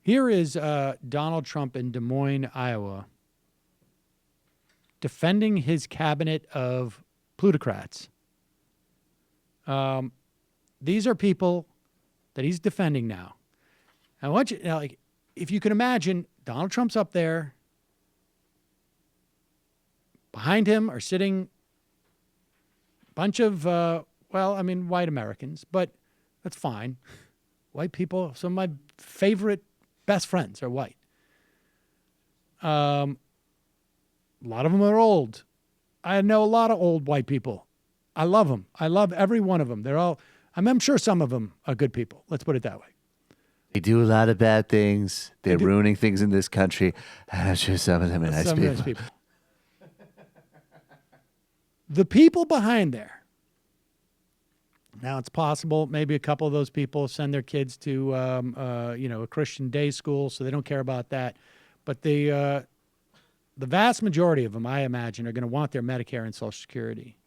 Here is Donald Trump in Des Moines, Iowa, defending his cabinet of plutocrats. These are people that he's defending now. I want you, like, if you can imagine, Donald Trump's up there. Behind him are sitting a bunch of, white Americans, but that's fine. White people, some of my favorite best friends are white. A lot of them are old. I know a lot of old white people. I love them. I love every one of them. They're all, I'm sure some of them are good people. Let's put it that way. They do a lot of bad things. They're ruining things in this country. And I'm sure some of them are nice people. The people behind there. Now, it's possible maybe a couple of those people send their kids to, a Christian day school, so they don't care about that. But the vast majority of them, I imagine, are going to want their Medicare and Social Security.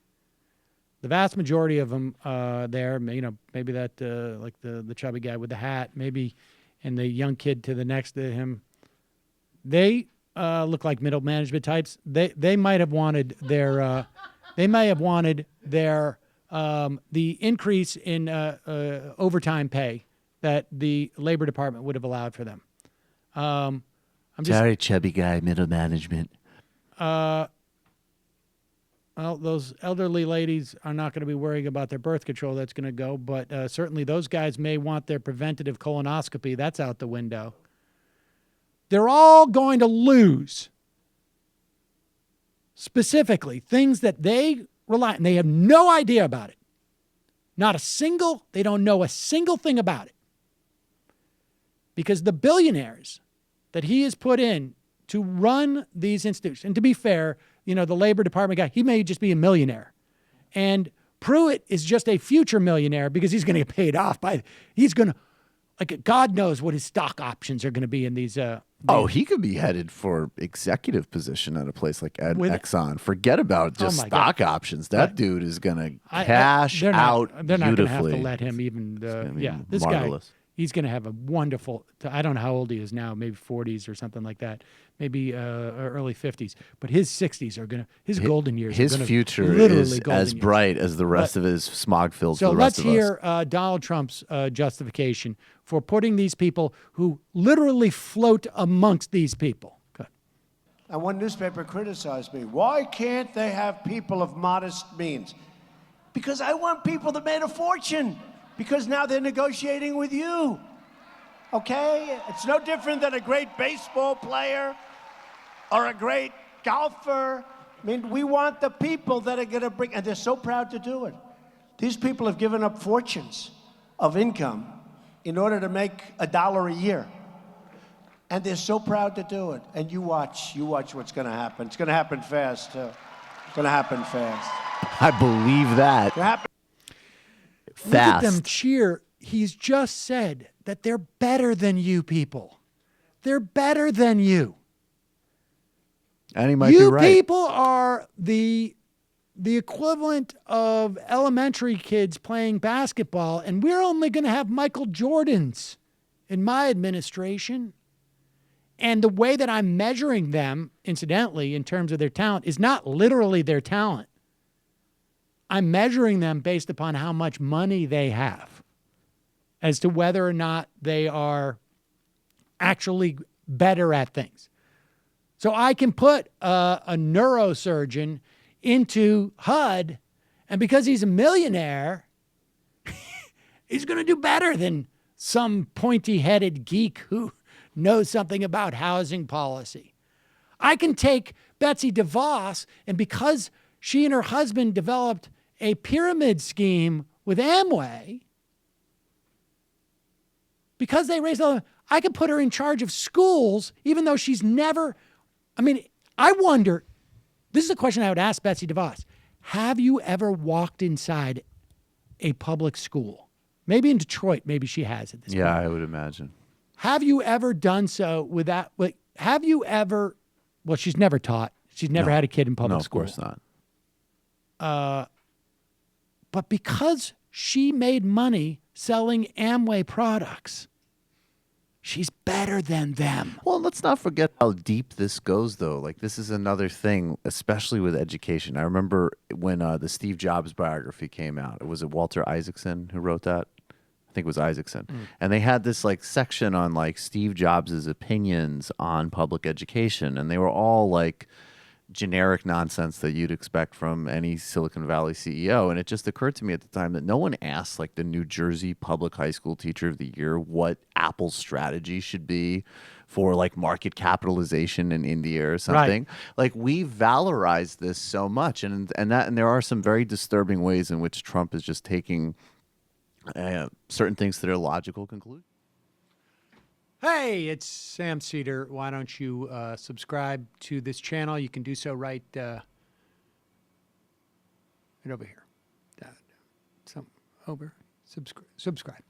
The vast majority of them there, maybe that like the chubby guy with the hat, maybe, and the young kid to the next to him, they look like middle management types. They might have wanted their the increase in overtime pay that the Labor Department would have allowed for them. Sorry, chubby guy, middle management. Well, those elderly ladies are not going to be worrying about their birth control. That's going to go. But certainly those guys may want their preventative colonoscopy. That's out the window. They're all going to lose. Specifically, things that they rely on. They have no idea about it. They don't know a single thing about it. Because the billionaires that he has put in to run these institutions, and to be fair, the Labor Department guy, he may just be a millionaire. And Pruitt is just a future millionaire because he's going to get paid off God knows what his stock options are going to be in these. He could be headed for executive position at a place like Exxon. Forget about just stock options. That dude is going to cash out beautifully. They're not going to have to let him even. This marvelous. Guy, he's going to have a wonderful. I don't know how old he is now. Maybe 40s or something like that. Maybe early 50s. But his 60s are going to. His golden years. His future is as bright as the rest of his smog-filled. So for the rest let's hear Donald Trump's justification for putting these people who literally float amongst these people. Good. And one newspaper criticized me. Why can't they have people of modest means? Because I want people that made a fortune. Because now they're negotiating with you. Okay? It's no different than a great baseball player or a great golfer. I mean, we want the people that are going to bring, and they're so proud to do it. These people have given up fortunes of income in order to make $1 a year. And they're so proud to do it. And you watch what's going to happen. It's going to happen fast, too. It's going to happen fast. I believe that. Fast. Look at them cheer. He's just said that they're better than you people. They're better than you. And he might be right. You people are the equivalent of elementary kids playing basketball, and we're only going to have Michael Jordans in my administration. And the way that I'm measuring them, incidentally, in terms of their talent, is not literally their talent. I'm measuring them based upon how much money they have as to whether or not they are actually better at things. So I can put a neurosurgeon into HUD, and because he's a millionaire, he's going to do better than some pointy-headed geek who knows something about housing policy. I can take Betsy DeVos, and because she and her husband developed a pyramid scheme with Amway, because they raised all, I could put her in charge of schools, even though she's never, I wonder, this is a question I would ask Betsy DeVos. Have you ever walked inside a public school? Maybe in Detroit, maybe she has at this point. Yeah, I would imagine. Have you ever done so without, have you ever, well, she's never taught. She's never had a kid in public school. No, of course not. But because she made money selling Amway products, She's better than them. Well, let's not forget how deep this goes, though. Like, this is another thing, especially with education. I remember when the Steve Jobs biography came out. Was it Walter Isaacson who wrote that? I think it was Isaacson. And they had this like section on like Steve Jobs's opinions on public education, and they were all like generic nonsense that you'd expect from any Silicon Valley CEO. And it just occurred to me at the time that no one asked like the New Jersey Public High School Teacher of the Year what Apple's strategy should be for like market capitalization in India or something. Right. Like, we valorize this so much, and there are some very disturbing ways in which Trump is just taking certain things to their logical conclusion. Hey, it's Sam Seder. Why don't you subscribe to this channel? You can do so right over here. Subscribe.